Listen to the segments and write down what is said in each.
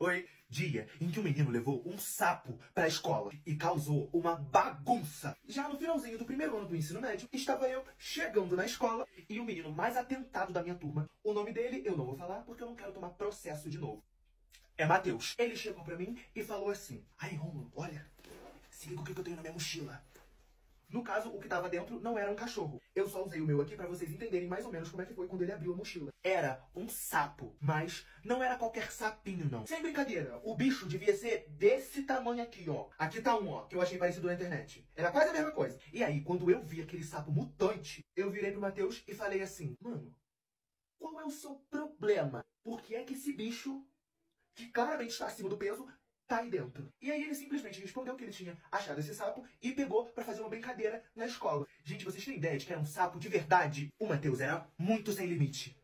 Foi dia em que o menino levou um sapo pra escola e causou uma bagunça. Já no finalzinho do primeiro ano do ensino médio, estava eu chegando na escola e o menino mais atentado da minha turma, o nome dele eu não vou falar porque eu não quero tomar processo de novo. É Matheus. Ele chegou pra mim e falou assim: "Aí, Rômulo, olha, se liga o que eu tenho na minha mochila." No caso, o que tava dentro não era um cachorro. Eu só usei o meu aqui pra vocês entenderem mais ou menos como é que foi quando ele abriu a mochila. Era um sapo, mas não era qualquer sapinho, não. Sem brincadeira, o bicho devia ser desse tamanho aqui, ó. Aqui tá um, ó, que eu achei parecido na internet. Era quase a mesma coisa. E aí, quando eu vi aquele sapo mutante, eu virei pro Matheus e falei assim: "Mano, qual é o seu problema? Por que é que esse bicho, que claramente está acima do peso, tá aí dentro?" E aí ele simplesmente respondeu que ele tinha achado esse sapo e pegou pra fazer uma brincadeira na escola. Gente, vocês têm ideia de que era um sapo de verdade? O Matheus era muito sem limite.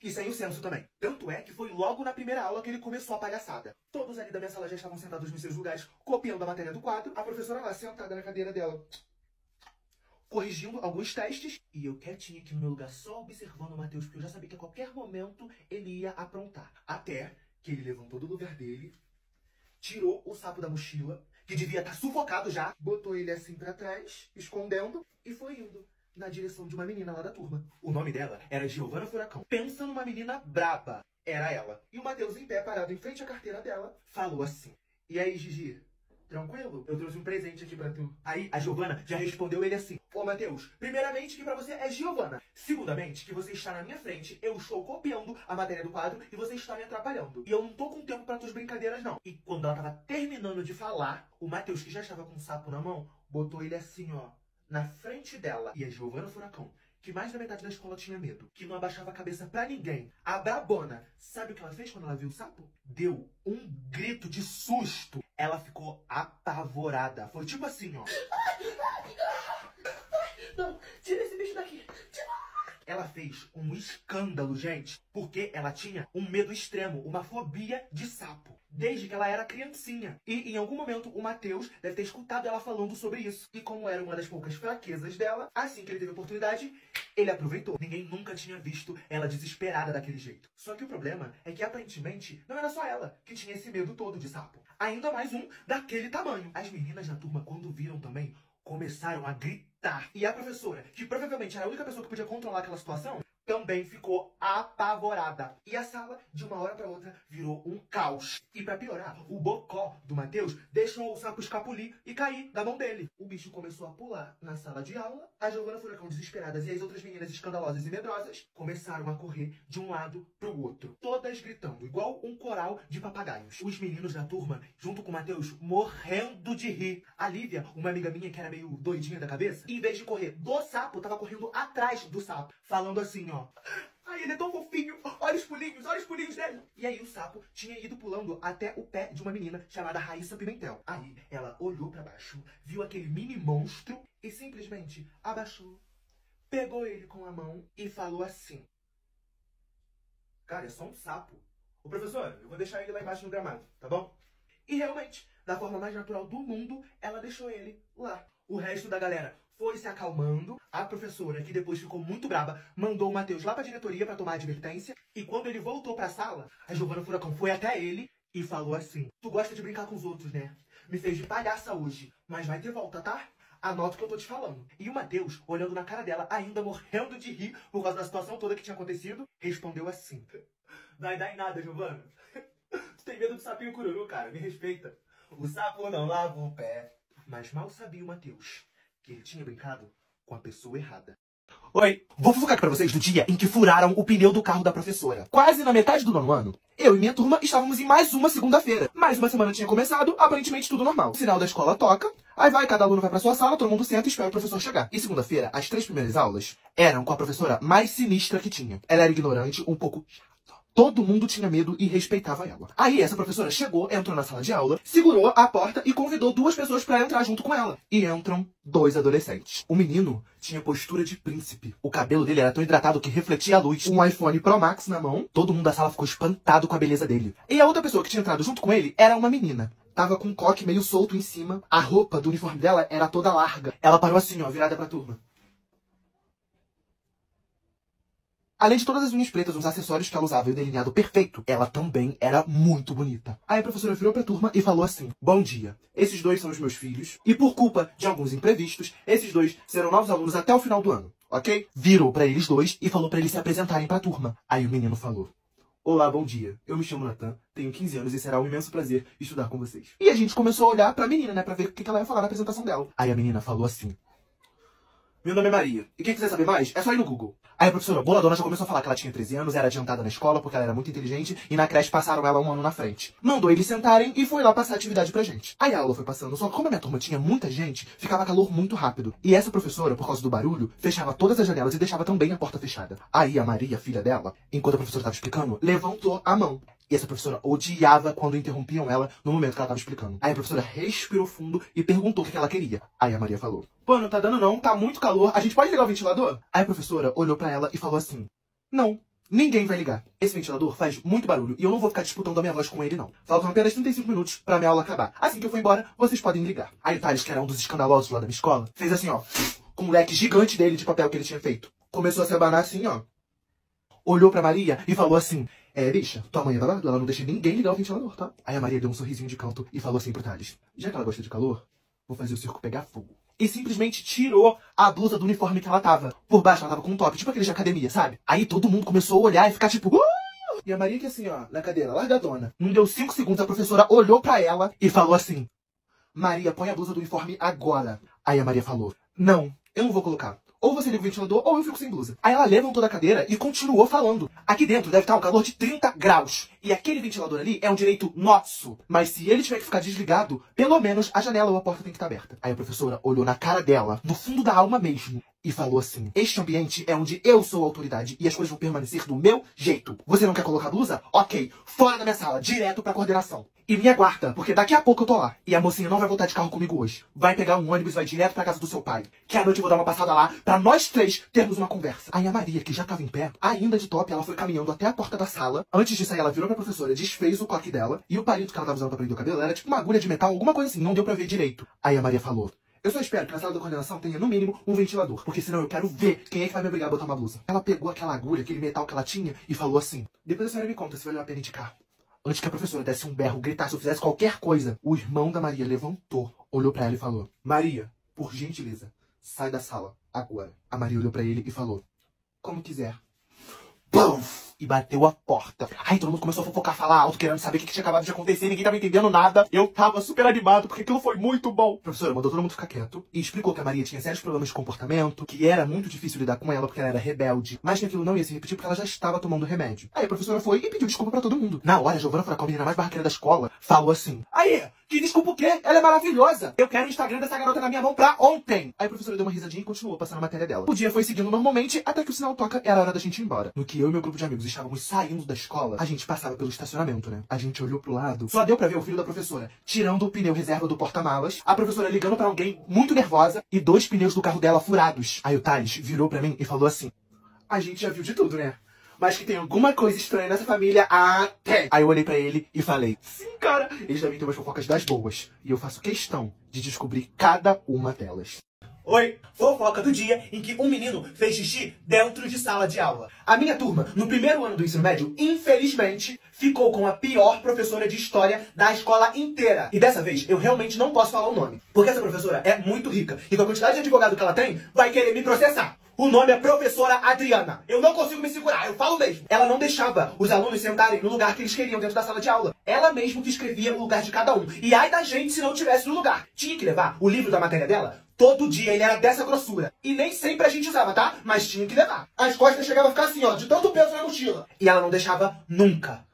E sem o senso também. Tanto é que foi logo na primeira aula que ele começou a palhaçada. Todos ali da minha sala já estavam sentados nos seus lugares, copiando a matéria do quadro. A professora lá, sentada na cadeira dela, corrigindo alguns testes. E eu quietinha aqui no meu lugar, só observando o Matheus, porque eu já sabia que a qualquer momento ele ia aprontar. Até que ele levantou do lugar dele, tirou o sapo da mochila, que devia estar sufocado já, botou ele assim pra trás, escondendo, e foi indo na direção de uma menina lá da turma. O nome dela era Giovana Furacão. Pensa numa menina braba. Era ela. E o Matheus, em pé, parado em frente à carteira dela, falou assim: "E aí, Gigi? Tranquilo? Eu trouxe um presente aqui pra tu." Aí a Giovana já respondeu ele assim: "Ô Matheus, primeiramente que pra você é Giovana. Segundamente que você está na minha frente, eu estou copiando a matéria do quadro e você está me atrapalhando. E eu não tô com tempo pra tuas brincadeiras não." E quando ela tava terminando de falar, o Matheus, que já estava com o sapo na mão, botou ele assim, ó, na frente dela. E a Giovana Furacão, que mais da metade da escola tinha medo, que não abaixava a cabeça pra ninguém, a brabona, sabe o que ela fez quando ela viu o sapo? Deu um grito de susto. Ela ficou apavorada. Foi tipo assim, ó: "Não, tira esse bicho daqui. Tira." Ela fez um escândalo, gente, porque ela tinha um medo extremo, uma fobia de sapo, desde que ela era criancinha. E em algum momento o Matheus deve ter escutado ela falando sobre isso. E como era uma das poucas fraquezas dela, assim que ele teve a oportunidade, ele aproveitou. Ninguém nunca tinha visto ela desesperada daquele jeito. Só que o problema é que aparentemente não era só ela que tinha esse medo todo de sapo. Ainda mais um daquele tamanho. As meninas da turma, quando viram também, começaram a gritar. E a professora, que provavelmente era a única pessoa que podia controlar aquela situação, também ficou apavorada. E a sala, de uma hora para outra, virou um caos. E para piorar, o bocó do Matheus deixou o sapo escapulir e cair da mão dele. O bicho começou a pular na sala de aula. A Giovana Furacão, desesperadas, e as outras meninas escandalosas e medrosas começaram a correr de um lado pro outro, todas gritando, igual um coral de papagaios. Os meninos da turma, junto com o Matheus, morrendo de rir. A Lívia, uma amiga minha que era meio doidinha da cabeça, em vez de correr do sapo, tava correndo atrás do sapo, falando assim, ó: "Ai, ele é tão fofinho, olha os pulinhos dele." E aí o sapo tinha ido pulando até o pé de uma menina chamada Raíssa Pimentel. Aí ela olhou pra baixo, viu aquele mini monstro e simplesmente abaixou, pegou ele com a mão e falou assim: "Cara, é só um sapo. Ô professor, eu vou deixar ele lá embaixo no gramado, tá bom?" E realmente, da forma mais natural do mundo, ela deixou ele lá. O resto da galera foi se acalmando. A professora, que depois ficou muito braba, mandou o Matheus lá pra diretoria pra tomar advertência. E quando ele voltou pra sala, a Giovana Furacão foi até ele e falou assim: "Tu gosta de brincar com os outros, né? Me fez de palhaça hoje, mas vai ter volta, tá? Anota o que eu tô te falando." E o Matheus, olhando na cara dela, ainda morrendo de rir por causa da situação toda que tinha acontecido, respondeu assim: "Vai dar em nada, Giovana. Tu tem medo do sapinho cururu, cara, me respeita. O sapo não lava o pé." Mas mal sabia o Matheus que ele tinha brincado com a pessoa errada. Oi, vou fofocar aqui pra vocês do dia em que furaram o pneu do carro da professora. Quase na metade do nono ano, eu e minha turma estávamos em mais uma segunda-feira. Mais uma semana tinha começado, aparentemente tudo normal. O sinal da escola toca, aí vai, cada aluno vai pra sua sala, todo mundo senta e espera o professor chegar. E segunda-feira, as 3 primeiras aulas eram com a professora mais sinistra que tinha. Ela era ignorante, um pouco chata. Todo mundo tinha medo e respeitava ela. Aí essa professora chegou, entrou na sala de aula, segurou a porta e convidou 2 pessoas pra entrar junto com ela. E entram 2 adolescentes. O menino tinha postura de príncipe. O cabelo dele era tão hidratado que refletia a luz. Um iPhone Pro Max na mão. Todo mundo da sala ficou espantado com a beleza dele. E a outra pessoa que tinha entrado junto com ele era uma menina. Tava com um coque meio solto em cima. A roupa do uniforme dela era toda larga. Ela parou assim, ó, virada pra turma. Além de todas as unhas pretas, os acessórios que ela usava e o delineado perfeito, ela também era muito bonita. Aí a professora virou pra turma e falou assim: bom dia, esses dois são os meus filhos, e por culpa de alguns imprevistos, esses dois serão novos alunos até o final do ano, ok? Virou pra eles dois e falou pra eles se apresentarem pra turma. Aí o menino falou: olá, bom dia. Eu me chamo Nathan, tenho 15 anos e será um imenso prazer estudar com vocês. E a gente começou a olhar pra menina, né, pra ver o que ela ia falar na apresentação dela. Aí a menina falou assim: meu nome é Maria. E quem quiser saber mais, é só ir no Google. Aí a professora boladona já começou a falar que ela tinha 13 anos, era adiantada na escola porque ela era muito inteligente e na creche passaram ela um ano na frente. Mandou eles sentarem e foi lá passar a atividade pra gente. Aí a aula foi passando, só que como a minha turma tinha muita gente, ficava calor muito rápido. E essa professora, por causa do barulho, fechava todas as janelas e deixava também a porta fechada. Aí a Maria, filha dela, enquanto a professora estava explicando, levantou a mão. E essa professora odiava quando interrompiam ela no momento que ela estava explicando. Aí a professora respirou fundo e perguntou o que ela queria. Aí a Maria falou: pô, não tá dando não, tá muito calor, a gente pode ligar o ventilador? Aí a professora olhou pra ela e falou assim: não, ninguém vai ligar. Esse ventilador faz muito barulho e eu não vou ficar disputando a minha voz com ele não. Faltam apenas 35 minutos pra minha aula acabar. Assim que eu for embora, vocês podem ligar. Aí o Thales, que era um dos escandalosos lá da minha escola, fez assim ó, com um leque gigante dele de papel que ele tinha feito. Começou a se abanar assim ó. Olhou pra Maria e falou assim: bicha, tua mãe é babado, ela não deixa ninguém ligar o ventilador, tá? Aí a Maria deu um sorrisinho de canto e falou assim pro Thales: já que ela gosta de calor, vou fazer o circo pegar fogo. E simplesmente tirou a blusa do uniforme que ela tava. Por baixo ela tava com um top, tipo aquele de academia, sabe? Aí todo mundo começou a olhar e ficar tipo: E a Maria que assim, ó, na cadeira, largadona. Não deu 5 segundos, a professora olhou pra ela e falou assim: Maria, põe a blusa do uniforme agora. Aí a Maria falou: não, eu não vou colocar. Ou você liga o ventilador, ou eu fico sem blusa. Aí ela levantou da cadeira e continuou falando. Aqui dentro deve estar um calor de 30 graus. E aquele ventilador ali é um direito nosso. Mas se ele tiver que ficar desligado, pelo menos a janela ou a porta tem que estar aberta. Aí a professora olhou na cara dela, no fundo da alma mesmo, e falou assim: este ambiente é onde eu sou a autoridade e as coisas vão permanecer do meu jeito. Você não quer colocar blusa? Ok, fora da minha sala, direto pra coordenação. E me aguarda, porque daqui a pouco eu tô lá. E a mocinha não vai voltar de carro comigo hoje. Vai pegar um ônibus e vai direto pra casa do seu pai. Que à noite eu vou dar uma passada lá, pra nós três termos uma conversa. Aí a Maria, que já tava em pé, ainda de top, ela foi caminhando até a porta da sala. Antes de sair, ela virou pra professora, desfez o coque dela. E o palito que ela tava usando pra prender o cabelo era tipo uma agulha de metal, alguma coisa assim, não deu pra ver direito. Aí a Maria falou: eu só espero que na sala da coordenação tenha, no mínimo, um ventilador. Porque senão eu quero ver quem é que vai me obrigar a botar uma blusa. Ela pegou aquela agulha, aquele metal que ela tinha, e falou assim: depois a senhora me conta se valeu a pena indicar. Antes que a professora desse um berro, gritasse ou fizesse qualquer coisa, o irmão da Maria levantou, olhou pra ela e falou: Maria, por gentileza, sai da sala, agora. A Maria olhou pra ele e falou: como quiser. Pum! E bateu a porta. Aí todo mundo começou a fofocar, falar alto, querendo saber o que tinha acabado de acontecer. Ninguém tava entendendo nada. Eu tava super animado, porque aquilo foi muito bom. A professora mandou todo mundo ficar quieto e explicou que a Maria tinha sérios problemas de comportamento, que era muito difícil lidar com ela porque ela era rebelde, mas que aquilo não ia se repetir porque ela já estava tomando remédio. Aí a professora foi e pediu desculpa pra todo mundo. Na hora, a Giovana Furacão, a menina mais barraqueira da escola, falou assim: aí, que desculpa o quê? Ela é maravilhosa. Eu quero o Instagram dessa garota na minha mão pra ontem. Aí a professora deu uma risadinha e continuou passando a matéria dela. O dia foi seguindo normalmente, até que o sinal toca, era hora da gente ir embora. No que eu e meu grupo de amigos estávamos saindo da escola, a gente passava pelo estacionamento, né? A gente olhou pro lado, só deu pra ver o filho da professora tirando o pneu reserva do porta-malas, a professora ligando pra alguém muito nervosa e 2 pneus do carro dela furados. Aí o Thales virou pra mim e falou assim: a gente já viu de tudo, né? Mas que tem alguma coisa estranha nessa família até. Aí eu olhei pra ele e falei: sim, cara, eles devem ter umas fofocas das boas. E eu faço questão de descobrir cada uma delas. Oi, fofoca do dia em que um menino fez xixi dentro de sala de aula. A minha turma, no primeiro ano do ensino médio, infelizmente, ficou com a pior professora de história da escola inteira. E dessa vez, eu realmente não posso falar o nome, porque essa professora é muito rica. E com a quantidade de advogado que ela tem, vai querer me processar. O nome é professora Adriana. Eu não consigo me segurar, eu falo mesmo. Ela não deixava os alunos sentarem no lugar que eles queriam dentro da sala de aula. Ela mesma que escrevia o lugar de cada um. E ai da gente se não tivesse no lugar. Tinha que levar o livro da matéria dela. Todo dia ele era dessa grossura. E nem sempre a gente usava, tá? Mas tinha que levar. As costas chegavam a ficar assim, ó, de tanto peso na mochila. E ela não deixava nunca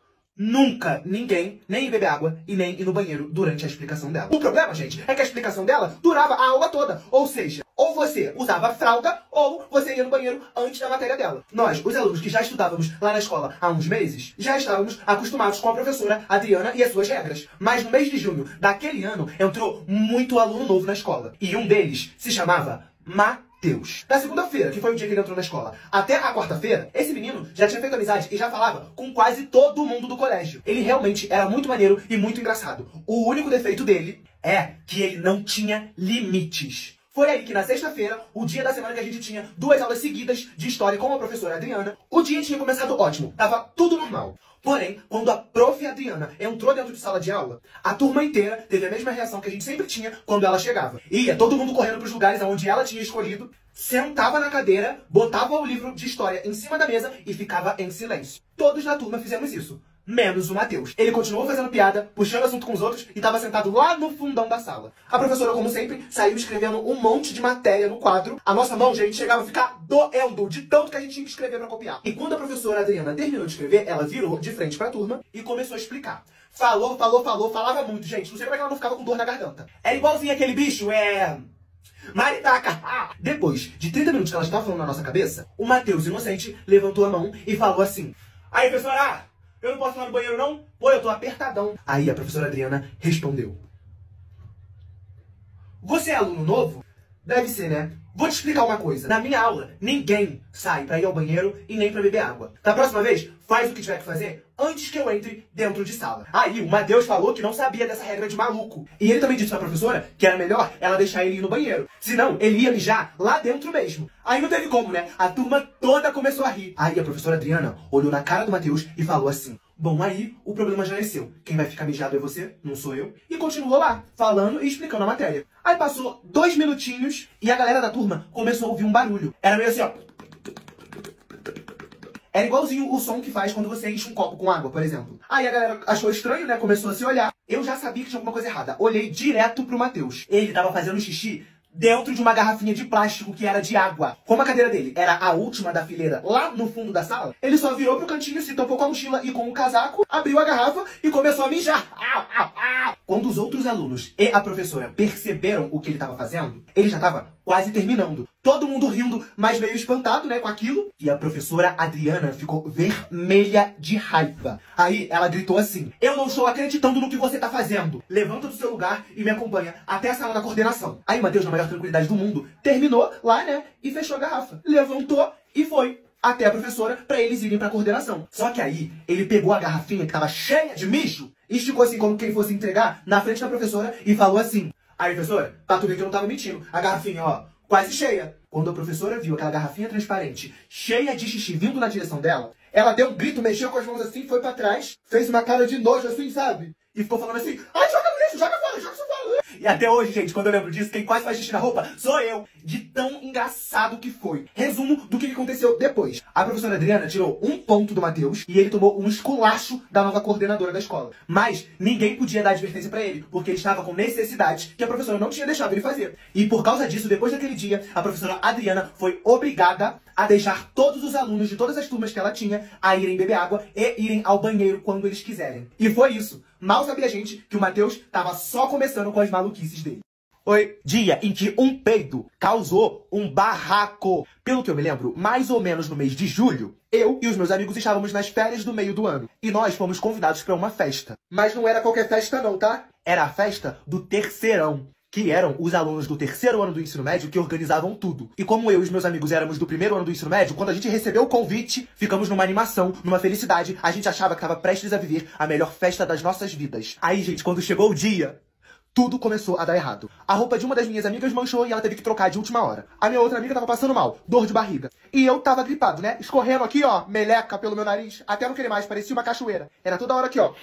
ninguém nem ir beber água e nem ir no banheiro durante a explicação dela. O problema, gente, é que a explicação dela durava a aula toda. Ou seja, ou você usava fralda, ou você ia no banheiro antes da matéria dela. Nós, os alunos que já estudávamos lá na escola há uns meses, já estávamos acostumados com a professora Adriana e as suas regras. Mas no mês de junho daquele ano, entrou muito aluno novo na escola. E um deles se chamava Matheus. Na segunda-feira, que foi o dia que ele entrou na escola, até a quarta-feira, esse menino já tinha feito amizade e já falava com quase todo mundo do colégio. Ele realmente era muito maneiro e muito engraçado. O único defeito dele é que ele não tinha limites. Foi aí que na sexta-feira, o dia da semana que a gente tinha 2 aulas seguidas de história com a professora Adriana, o dia tinha começado ótimo, tava tudo normal. Porém, quando a prof. Adriana entrou dentro de sala de aula, a turma inteira teve a mesma reação que a gente sempre tinha quando ela chegava. Ia todo mundo correndo para os lugares onde ela tinha escolhido, sentava na cadeira, botava o livro de história em cima da mesa e ficava em silêncio. Todos na turma fizemos isso. Menos o Matheus. Ele continuou fazendo piada, puxando assunto com os outros e estava sentado lá no fundão da sala. A professora, como sempre, saiu escrevendo um monte de matéria no quadro. A nossa mão, gente, chegava a ficar doendo de tanto que a gente tinha que escrever para copiar. E quando a professora Adriana terminou de escrever, ela virou de frente para a turma e começou a explicar. Falava muito, gente. Não sei como é que ela não ficava com dor na garganta. Era igualzinho aquele bicho, Maritaca! Depois de 30 minutos que ela estava falando na nossa cabeça, o Matheus, inocente, levantou a mão e falou assim: "Aí, professora! Eu não posso ir lá no banheiro, não? Pô, eu tô apertadão." Aí a professora Adriana respondeu: "Você é aluno novo? Deve ser, né? Vou te explicar uma coisa. Na minha aula, ninguém sai pra ir ao banheiro e nem pra beber água. Da próxima vez, faz o que tiver que fazer antes que eu entre dentro de sala." Aí o Matheus falou que não sabia dessa regra de maluco. E ele também disse pra professora que era melhor ela deixar ele ir no banheiro. Senão, ele ia mijar lá dentro mesmo. Aí não teve como, né? A turma toda começou a rir. Aí a professora Adriana olhou na cara do Matheus e falou assim: "Bom, aí o problema já é seu. Quem vai ficar mijado é você, não sou eu." E continuou lá, falando e explicando a matéria. Aí passou 2 minutinhos e a galera da turma começou a ouvir um barulho. Era meio assim, ó. Era igualzinho o som que faz quando você enche um copo com água, por exemplo. Aí a galera achou estranho, né? Começou a se olhar. Eu já sabia que tinha alguma coisa errada. Olhei direto pro Matheus. Ele tava fazendo xixi dentro de uma garrafinha de plástico que era de água. Como a cadeira dele era a última da fileira lá no fundo da sala, ele só virou pro cantinho, se tampou com a mochila e com o casaco, abriu a garrafa e começou a mijar. Quando os outros alunos e a professora perceberam o que ele estava fazendo, ele já estava quase terminando. Todo mundo rindo, mas meio espantado, né, com aquilo. E a professora Adriana ficou vermelha de raiva. Aí ela gritou assim: "Eu não estou acreditando no que você tá fazendo. Levanta do seu lugar e me acompanha até a sala da coordenação." Aí o Matheus, na maior tranquilidade do mundo, terminou lá, né, e fechou a garrafa. Levantou e foi até a professora pra eles irem pra coordenação. Só que aí ele pegou a garrafinha que tava cheia de mijo e esticou assim como quem fosse entregar na frente da professora e falou assim: "Aí, professora, pra tu ver que eu não tava mentindo, a garrafinha, ó, quase cheia." Quando a professora viu aquela garrafinha transparente, cheia de xixi vindo na direção dela, ela deu um grito, mexeu com as mãos assim, foi pra trás, fez uma cara de nojo assim, sabe? E ficou falando assim: "Ai, joga no lixo, joga fora, joga isso fora." E até hoje, gente, quando eu lembro disso, quem quase faz xixi na roupa sou eu. De tão engraçado que foi. Resumo do que aconteceu depois. A professora Adriana tirou 1 ponto do Matheus e ele tomou um esculacho da nova coordenadora da escola. Mas ninguém podia dar advertência pra ele, porque ele estava com necessidades que a professora não tinha deixado ele fazer. E por causa disso, depois daquele dia, a professora Adriana foi obrigada a deixar todos os alunos de todas as turmas que ela tinha a irem beber água e irem ao banheiro quando eles quiserem. E foi isso. Mal sabia a gente que o Matheus tava só começando com as maluquices dele. Foi dia em que um peido causou um barraco. Pelo que eu me lembro, mais ou menos no mês de julho, eu e os meus amigos estávamos nas férias do meio do ano. E nós fomos convidados para uma festa. Mas não era qualquer festa não, tá? Era a festa do terceirão, que eram os alunos do 3º ano do ensino médio que organizavam tudo. E como eu e os meus amigos éramos do 1º ano do ensino médio, quando a gente recebeu o convite, ficamos numa animação, numa felicidade. A gente achava que estava prestes a viver a melhor festa das nossas vidas. Aí, gente, quando chegou o dia, tudo começou a dar errado. A roupa de uma das minhas amigas manchou e ela teve que trocar de última hora. A minha outra amiga tava passando mal, dor de barriga. E eu tava gripado, né? Escorrendo aqui, ó, meleca pelo meu nariz, até não querer mais, parecia uma cachoeira. Era toda hora aqui, ó.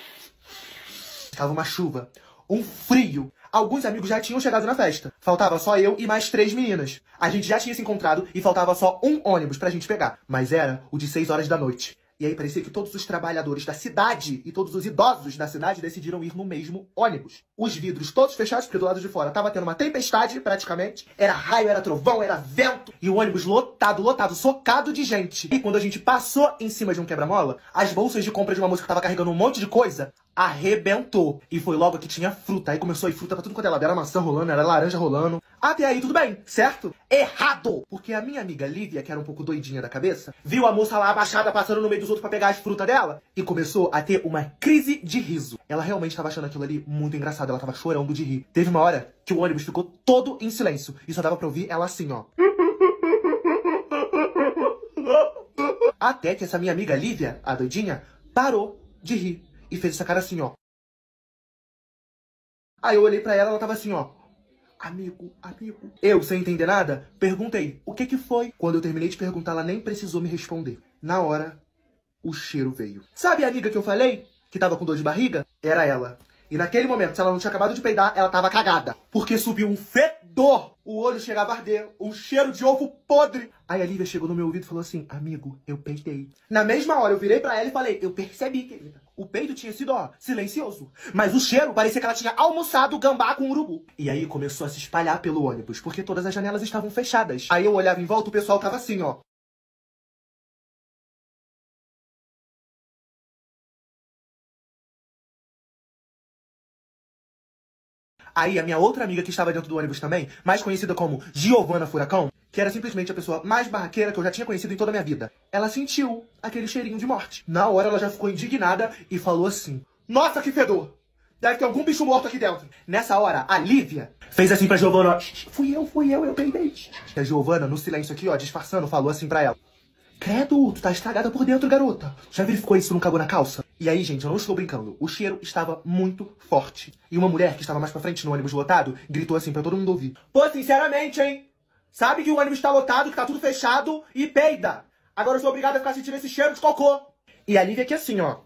Tava uma chuva, um frio. Alguns amigos já tinham chegado na festa. Faltava só eu e mais 3 meninas. A gente já tinha se encontrado e faltava só um ônibus pra gente pegar. Mas era o de 6 horas da noite. E aí parecia que todos os trabalhadores da cidade e todos os idosos da cidade decidiram ir no mesmo ônibus. Os vidros todos fechados, porque do lado de fora tava tendo uma tempestade, praticamente. Era raio, era trovão, era vento. E o ônibus lotado, socado de gente. E quando a gente passou em cima de um quebra-mola, as bolsas de compra de uma moça que tava carregando um monte de coisa arrebentou. E foi logo que tinha fruta. Aí começou a ir fruta pra tudo quanto é lado. Era maçã rolando, era laranja rolando. Até aí tudo bem, certo? Errado! Porque a minha amiga Lívia, que era um pouco doidinha da cabeça, viu a moça lá abaixada passando no meio dos outros pra pegar as frutas dela e começou a ter uma crise de riso. Ela realmente tava achando aquilo ali muito engraçado. Ela tava chorando de rir. Teve uma hora que o ônibus ficou todo em silêncio. E só dava pra ouvir ela assim, ó. Até que essa minha amiga Lívia, a doidinha, parou de rir. E fez essa cara assim, ó. Aí eu olhei pra ela, ela tava assim, ó. Amigo. Eu, sem entender nada, perguntei, o que que foi? Quando eu terminei de perguntar, ela nem precisou me responder. Na hora, o cheiro veio. Sabe a amiga que eu falei? Que tava com dor de barriga? Era ela. E naquele momento, se ela não tinha acabado de peidar, ela tava cagada. Porque subiu um fedor. O olho chegava a arder. Um cheiro de ovo podre. Aí a Lívia chegou no meu ouvido e falou assim, amigo, eu peidei. Na mesma hora, eu virei pra ela e falei, eu percebi, querida. O peido tinha sido, ó, silencioso. Mas o cheiro parecia que ela tinha almoçado gambá com urubu. E aí começou a se espalhar pelo ônibus, porque todas as janelas estavam fechadas. Aí eu olhava em volta, o pessoal tava assim, ó. Aí a minha outra amiga que estava dentro do ônibus também, mais conhecida como Giovana Furacão, que era simplesmente a pessoa mais barraqueira que eu já tinha conhecido em toda a minha vida. Ela sentiu aquele cheirinho de morte. Na hora ela já ficou indignada e falou assim, nossa, que fedor! Deve ter algum bicho morto aqui dentro. Nessa hora, a Lívia fez assim pra Giovana, ó, fui eu peidei. E a Giovana, no silêncio aqui, ó, disfarçando, falou assim pra ela, credo, tu tá estragada por dentro, garota. Já verificou isso, não cagou na calça? E aí, gente, eu não estou brincando. O cheiro estava muito forte. E uma mulher que estava mais pra frente no ônibus lotado gritou assim pra todo mundo ouvir. Pô, sinceramente, hein? Sabe que o ônibus tá lotado, que tá tudo fechado e peida. Agora eu sou obrigada a ficar sentindo esse cheiro de cocô. E a Lívia aqui assim, ó.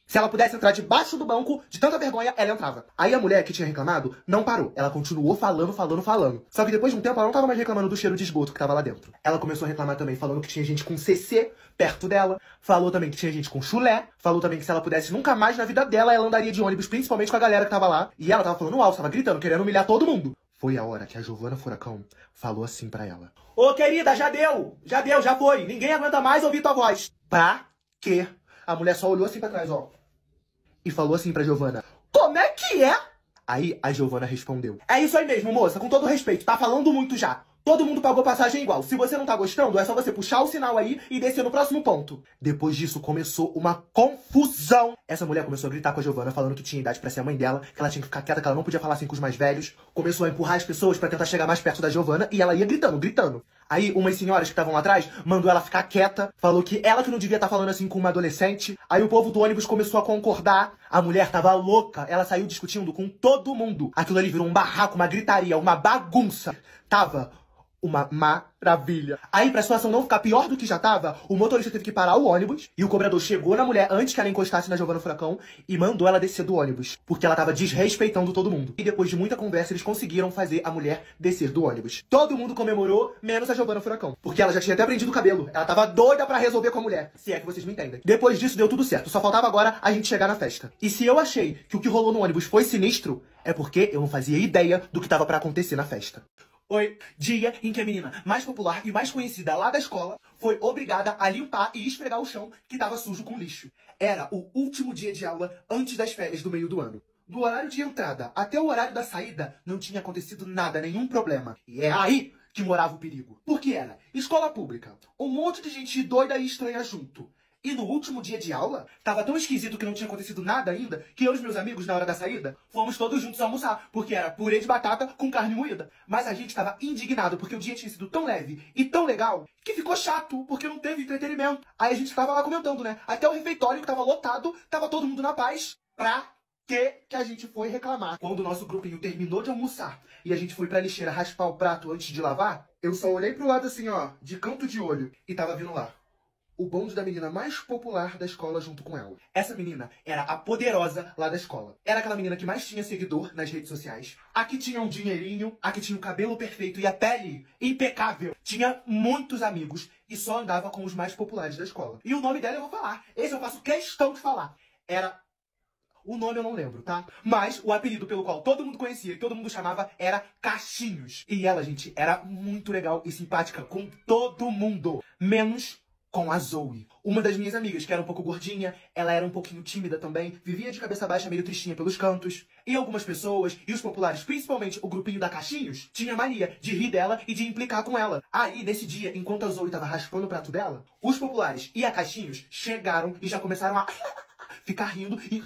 Se ela pudesse entrar debaixo do banco, de tanta vergonha, ela entrava. Aí a mulher que tinha reclamado não parou. Ela continuou falando. Só que depois de um tempo, ela não tava mais reclamando do cheiro de esgoto que tava lá dentro. Ela começou a reclamar também, falando que tinha gente com CC perto dela. Falou também que tinha gente com chulé. Falou também que se ela pudesse nunca mais na vida dela, ela andaria de ônibus, principalmente com a galera que tava lá. E ela tava falando alto, tava gritando, querendo humilhar todo mundo. Foi a hora que a Giovana Furacão falou assim pra ela. Ô, querida, já deu, já foi. Ninguém aguenta mais ouvir tua voz. Pra quê? A mulher só olhou assim pra trás, ó. E falou assim pra Giovana, como é que é? Aí a Giovana respondeu, é isso aí mesmo, moça, com todo respeito, tá falando muito já. Todo mundo pagou passagem igual. Se você não tá gostando, é só você puxar o sinal aí e descer no próximo ponto. Depois disso, começou uma confusão. Essa mulher começou a gritar com a Giovana, falando que tinha idade pra ser a mãe dela, que ela tinha que ficar quieta, que ela não podia falar assim com os mais velhos. Começou a empurrar as pessoas pra tentar chegar mais perto da Giovana e ela ia gritando. Aí, umas senhoras que estavam lá atrás mandou ela ficar quieta, falou que ela que não devia estar falando assim com uma adolescente. Aí o povo do ônibus começou a concordar. A mulher tava louca, ela saiu discutindo com todo mundo. Aquilo ali virou um barraco, uma gritaria, uma bagunça. Tava uma maravilha. Aí, pra situação não ficar pior do que já tava, o motorista teve que parar o ônibus e o cobrador chegou na mulher antes que ela encostasse na Giovana Furacão e mandou ela descer do ônibus, porque ela tava desrespeitando todo mundo. E depois de muita conversa, eles conseguiram fazer a mulher descer do ônibus. Todo mundo comemorou, menos a Giovana Furacão, porque ela já tinha até prendido o cabelo. Ela tava doida pra resolver com a mulher, se é que vocês me entendem. Depois disso, deu tudo certo. Só faltava agora a gente chegar na festa. E se eu achei que o que rolou no ônibus foi sinistro, é porque eu não fazia ideia do que tava pra acontecer na festa. Foi dia em que a menina mais popular e mais conhecida lá da escola foi obrigada a limpar e esfregar o chão que estava sujo com lixo. Era o último dia de aula antes das férias do meio do ano. Do horário de entrada até o horário da saída não tinha acontecido nada, nenhum problema. E é aí que morava o perigo. Porque era escola pública, um monte de gente doida e estranha junto. E no último dia de aula, tava tão esquisito que não tinha acontecido nada ainda, que eu e os meus amigos, na hora da saída, fomos todos juntos almoçar, porque era purê de batata com carne moída. Mas a gente tava indignado, porque o dia tinha sido tão leve e tão legal, que ficou chato, porque não teve entretenimento. Aí a gente tava lá comentando, né? Até o refeitório, que tava lotado, tava todo mundo na paz. Pra que a gente foi reclamar? Quando o nosso grupinho terminou de almoçar e a gente foi pra lixeira raspar o prato antes de lavar, eu só olhei pro lado assim, ó, de canto de olho, e tava vindo lá o bonde da menina mais popular da escola junto com ela. Essa menina era a poderosa lá da escola. Era aquela menina que mais tinha seguidor nas redes sociais. A que tinha um dinheirinho, a que tinha o cabelo perfeito e a pele impecável. Tinha muitos amigos e só andava com os mais populares da escola. E o nome dela eu vou falar. Esse eu faço questão de falar. Era... O nome eu não lembro, tá? Mas o apelido pelo qual todo mundo conhecia e todo mundo chamava era Cachinhos. E ela, gente, era muito legal e simpática com todo mundo. Menos com a Zoe. Uma das minhas amigas, que era um pouco gordinha, ela era um pouquinho tímida também, vivia de cabeça baixa, meio tristinha pelos cantos. E algumas pessoas, e os populares, principalmente o grupinho da Cachinhos, tinha mania de rir dela e de implicar com ela. Aí, nesse dia, enquanto a Zoe tava raspando o prato dela, os populares e a Cachinhos chegaram e já começaram a ficar rindo e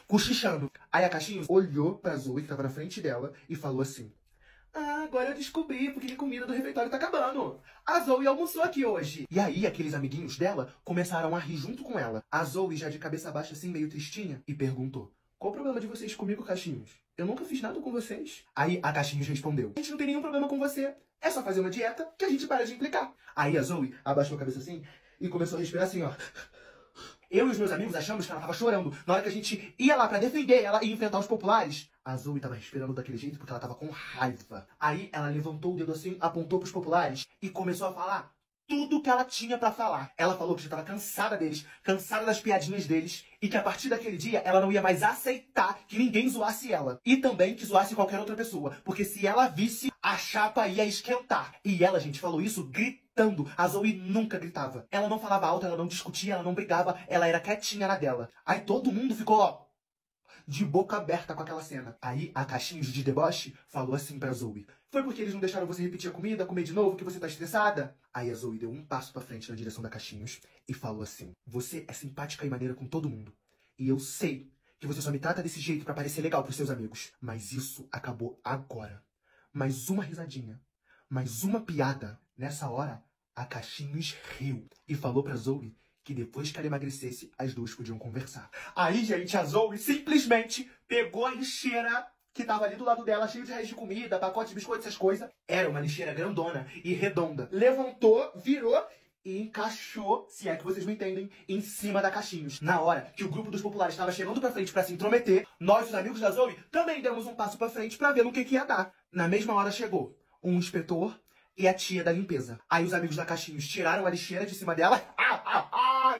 cochichando. Aí a Cachinhos olhou pra Zoe, que tava na frente dela, e falou assim: ah, agora eu descobri porque a comida do refeitório tá acabando. A Zoe almoçou aqui hoje. E aí, aqueles amiguinhos dela começaram a rir junto com ela. A Zoe, já de cabeça baixa assim, meio tristinha, e perguntou: qual o problema de vocês comigo, Caixinhos? Eu nunca fiz nada com vocês. Aí a Caixinhos respondeu, a gente não tem nenhum problema com você. É só fazer uma dieta que a gente para de implicar. Aí a Zoe abaixou a cabeça assim e começou a respirar assim, ó. Eu e os meus amigos achamos que ela tava chorando. Na hora que a gente ia lá pra defender ela e enfrentar os populares, a Zoe tava respirando daquele jeito porque ela tava com raiva. Aí ela levantou o dedo assim, apontou pros populares e começou a falar tudo que ela tinha pra falar. Ela falou que já tava cansada deles, cansada das piadinhas deles, e que a partir daquele dia ela não ia mais aceitar que ninguém zoasse ela. E também que zoasse qualquer outra pessoa, porque se ela visse, a chapa ia esquentar. E ela, gente, falou isso gritando. A Zoe nunca gritava. Ela não falava alto, ela não discutia, ela não brigava, ela era quietinha na dela. Aí todo mundo ficou, ó, de boca aberta com aquela cena. Aí a Caixinhos de deboche falou assim pra Zoe. Foi porque eles não deixaram você repetir a comida, comer de novo, que você tá estressada? Aí a Zoe deu um passo pra frente na direção da Caixinhos e falou assim. Você é simpática e maneira com todo mundo. E eu sei que você só me trata desse jeito pra parecer legal pros seus amigos. Mas isso acabou agora. Mais uma risadinha. Mais uma piada. Nessa hora, a Caixinhos riu e falou pra Zoe que depois que ela emagrecesse, as duas podiam conversar. Aí, gente, a Zoe simplesmente pegou a lixeira que tava ali do lado dela, cheio de restos de comida, pacote de biscoito, essas coisas. Era uma lixeira grandona e redonda. Levantou, virou e encaixou, se é que vocês me entendem, em cima da Caixinhos. Na hora que o grupo dos populares estava chegando pra frente pra se intrometer, nós, os amigos da Zoe, também demos um passo pra frente pra ver no que ia dar. Na mesma hora chegou um inspetor e a tia da limpeza. Aí os amigos da Caixinhos tiraram a lixeira de cima dela.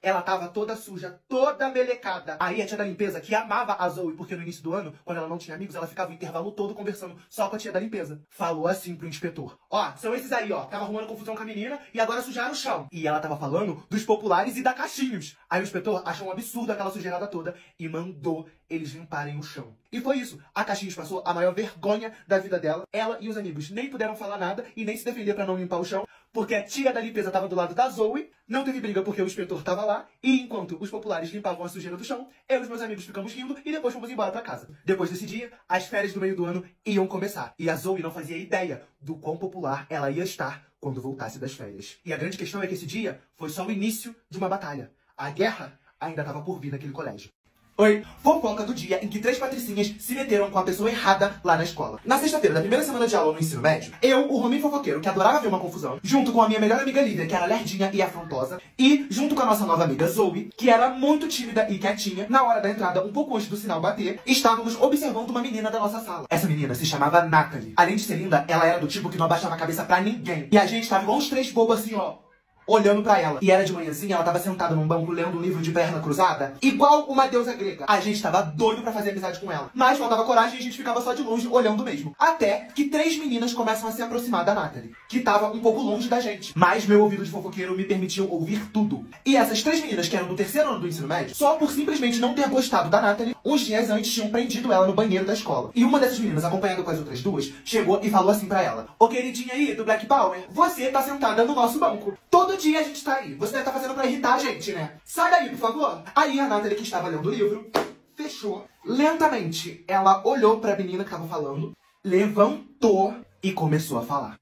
Ela tava toda suja, toda melecada. Aí a tia da limpeza, que amava a Zoe, porque no início do ano, quando ela não tinha amigos, ela ficava o intervalo todo conversando só com a tia da limpeza. Falou assim pro inspetor. Ó, são esses aí, ó. Tava arrumando confusão com a menina e agora sujaram o chão. E ela tava falando dos populares e da Caixinhos. Aí o inspetor achou um absurdo aquela sujeirada toda e mandou eles limparem o chão. E foi isso. A Caixinhos passou a maior vergonha da vida dela. Ela e os amigos nem puderam falar nada e nem se defender pra não limpar o chão, porque a tia da limpeza tava do lado da Zoe, não teve briga porque o inspetor tava lá, e enquanto os populares limpavam a sujeira do chão, eu e os meus amigos ficamos rindo e depois fomos embora pra casa. Depois desse dia, as férias do meio do ano iam começar, e a Zoe não fazia ideia do quão popular ela ia estar quando voltasse das férias. E a grande questão é que esse dia foi só o início de uma batalha. A guerra ainda estava por vir naquele colégio. Oi, fofoca do dia em que 3 patricinhas se meteram com a pessoa errada lá na escola. Na sexta-feira da primeira semana de aula no ensino médio, eu, o Rominho fofoqueiro, que adorava ver uma confusão, junto com a minha melhor amiga Lívia, que era lerdinha e afrontosa, e junto com a nossa nova amiga Zoe, que era muito tímida e quietinha, na hora da entrada, um pouco antes do sinal bater, estávamos observando uma menina da nossa sala. Essa menina se chamava Natalie. Além de ser linda, ela era do tipo que não abaixava a cabeça pra ninguém. E a gente tava igual uns 3 bobos assim, ó, olhando pra ela. E era de manhãzinha, ela tava sentada num banco lendo um livro de perna cruzada, igual uma deusa grega. A gente tava doido pra fazer amizade com ela, mas faltava coragem e a gente ficava só de longe, olhando mesmo. Até que 3 meninas começam a se aproximar da Natalie, que tava um pouco longe da gente. Mas meu ouvido de fofoqueiro me permitiu ouvir tudo. E essas 3 meninas, que eram do 3º ano do ensino médio, só por simplesmente não ter gostado da Natalie, uns dias antes tinham prendido ela no banheiro da escola. E uma dessas meninas, acompanhada com as outras 2, chegou e falou assim pra ela: ô queridinha aí, do Black Power, você tá sentada no nosso banco. Todo dia a gente tá aí. Você deve estar fazendo pra irritar a gente, né? Sai daí, por favor. Aí a Natalie, que estava lendo o livro, fechou. Lentamente, ela olhou pra menina que tava falando, levantou e começou a falar.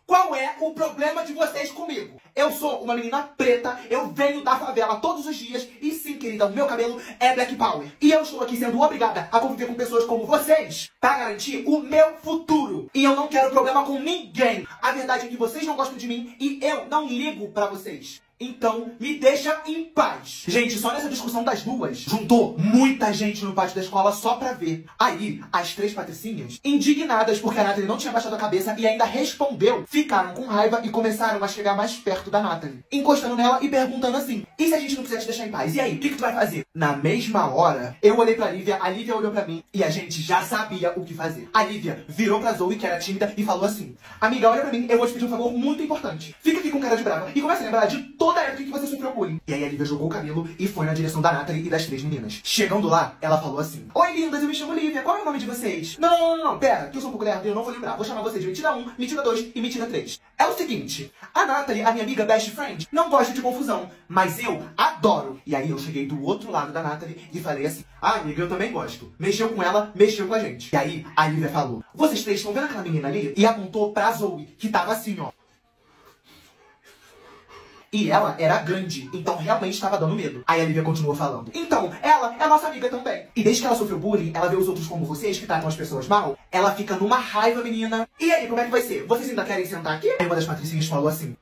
Qual é o problema de vocês comigo? Eu sou uma menina preta, eu venho da favela todos os dias e sim, querida, o meu cabelo é Black Power. E eu estou aqui sendo obrigada a conviver com pessoas como vocês para garantir o meu futuro. E eu não quero problema com ninguém. A verdade é que vocês não gostam de mim e eu não ligo pra vocês. Então, me deixa em paz. Gente, só nessa discussão das duas, juntou muita gente no pátio da escola só pra ver. Aí, as 3 patricinhas, indignadas porque a Natalie não tinha baixado a cabeça e ainda respondeu, ficaram com raiva e começaram a chegar mais perto da Natalie, encostando nela e perguntando assim: e se a gente não quiser te deixar em paz? E aí, o que tu vai fazer? Na mesma hora, eu olhei pra Lívia, a Lívia olhou pra mim e a gente já sabia o que fazer. A Lívia virou pra Zoe, que era tímida, e falou assim: amiga, olha pra mim, eu vou te pedir um favor muito importante. Fica aqui com cara de brava e começa a lembrar de toda a época que você sofreu bullying. E aí a Lívia jogou o cabelo e foi na direção da Natalie e das 3 meninas. Chegando lá, ela falou assim: oi lindas, eu me chamo Lívia, qual é o nome de vocês? Não, pera, que eu sou um pouco lerda e eu não vou lembrar. Vou chamar vocês de Mentira 1, Mentira 2 e Mentira 3. É o seguinte, a Natalie, a minha amiga best friend, não gosta de confusão, mas eu adoro. E aí eu cheguei do outro lado da Natalie e falei assim: ah, amiga, eu também gosto. Mexeu com ela, mexeu com a gente. E aí a Lívia falou: vocês 3 estão vendo aquela menina ali? E apontou pra Zoe, que tava assim, ó. E ela era grande, então realmente estava dando medo. Aí a Lívia continuou falando. Então, ela é nossa amiga também. E desde que ela sofreu bullying, ela vê os outros como vocês, que tratam as pessoas mal. Ela fica numa raiva, menina. E aí, como é que vai ser? Vocês ainda querem sentar aqui? Aí uma das patricinhas falou assim: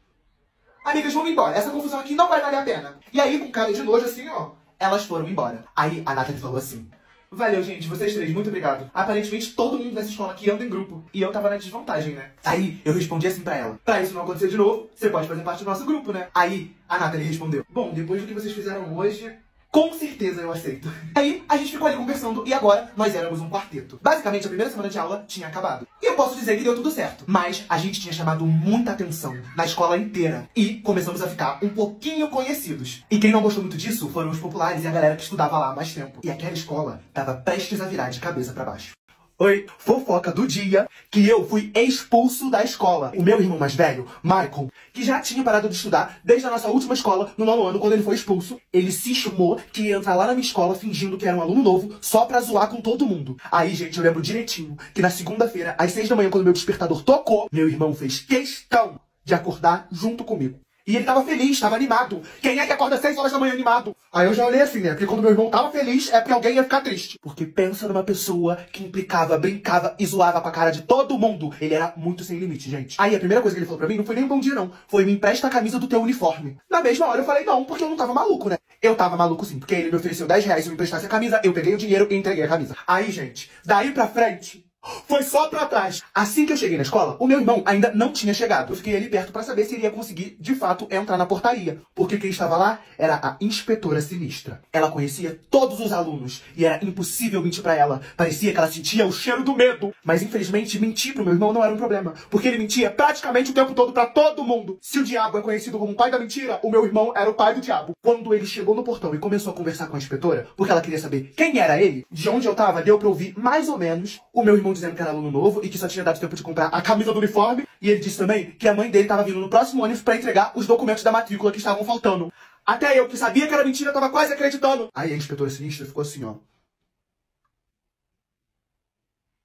amigas, vamos embora. Essa confusão aqui não vai valer a pena. E aí, com cara de nojo assim, ó, elas foram embora. Aí a Nathalie falou assim: valeu, gente, vocês três, muito obrigado. Aparentemente todo mundo nessa escola aqui anda em grupo. E eu tava na desvantagem, né? Aí eu respondi assim pra ela: pra isso não acontecer de novo, você pode fazer parte do nosso grupo, né? Aí a Nathalie respondeu: bom, depois do que vocês fizeram hoje, com certeza eu aceito. Aí a gente ficou ali conversando e agora nós éramos um quarteto. Basicamente a primeira semana de aula tinha acabado. E eu posso dizer que deu tudo certo. Mas a gente tinha chamado muita atenção na escola inteira. E começamos a ficar um pouquinho conhecidos. E quem não gostou muito disso foram os populares e a galera que estudava lá há mais tempo. E aquela escola tava prestes a virar de cabeça pra baixo. Oi, fofoca do dia que eu fui expulso da escola. O meu irmão mais velho, Michael, que já tinha parado de estudar desde a nossa última escola, no 9º ano, quando ele foi expulso, ele se chamou que ia entrar lá na minha escola fingindo que era um aluno novo, só pra zoar com todo mundo. Aí, gente, eu lembro direitinho que na segunda-feira, às 6 da manhã, quando meu despertador tocou, meu irmão fez questão de acordar junto comigo. E ele tava feliz, tava animado. Quem é que acorda às 6 horas da manhã animado? Aí eu já olhei assim, né? Porque quando meu irmão tava feliz, é porque alguém ia ficar triste. Porque pensa numa pessoa que implicava, brincava e zoava com a cara de todo mundo. Ele era muito sem limite, gente. Aí a primeira coisa que ele falou pra mim não foi nem um bom dia, não. Foi: me empresta a camisa do teu uniforme. Na mesma hora eu falei não, porque eu não tava maluco, né? Eu tava maluco sim, porque ele me ofereceu 10 reais se eu me emprestasse a camisa, eu peguei o dinheiro e entreguei a camisa. Aí, gente, daí pra frente, foi só pra trás. Assim que eu cheguei na escola, o meu irmão ainda não tinha chegado. Eu fiquei ali perto pra saber se ele ia conseguir, de fato, entrar na portaria. Porque quem estava lá era a inspetora sinistra. Ela conhecia todos os alunos e era impossível mentir pra ela. Parecia que ela sentia o cheiro do medo. Mas, infelizmente, mentir pro meu irmão não era um problema. Porque ele mentia praticamente o tempo todo pra todo mundo. Se o diabo é conhecido como o pai da mentira, o meu irmão era o pai do diabo. Quando ele chegou no portão e começou a conversar com a inspetora, porque ela queria saber quem era ele, de onde eu tava, deu pra ouvir mais ou menos o meu irmão dizendo que era aluno novo e que só tinha dado tempo de comprar a camisa do uniforme. E ele disse também que a mãe dele estava vindo no próximo ônibus para entregar os documentos da matrícula que estavam faltando. Até eu, que sabia que era mentira, tava quase acreditando. Aí a inspetora sinistra ficou assim, ó,